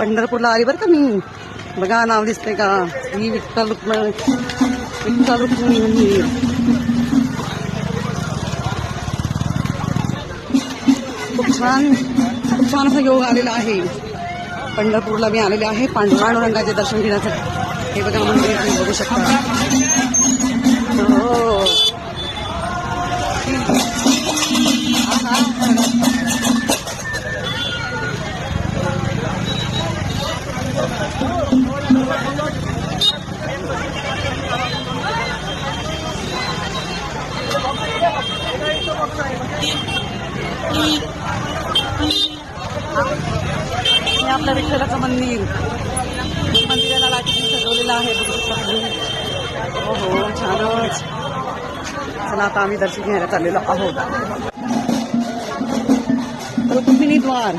पंढरपूरला आली बरं का मी. बघा नाव दिसतंय का, ही विठ्ठल रुक्मिणी मंदिर. खूप छान असा योग आलेला आहे. पंढरपूरला मी आलेले आहे पांडुरंगाचे दर्शन घेण्यासाठी. हे बघा मंदिर तुम्ही बघू शकता. हो हे आपलं विठ्ठलाचं मंदिर. मंदिराला लाईटिंग सजवलेलं आहे बघू शकता तुम्ही. हो हो छानच. चला आता आम्ही दर्शन घ्यायला चाललेलो आहोत. रुक्मिणी द्वार.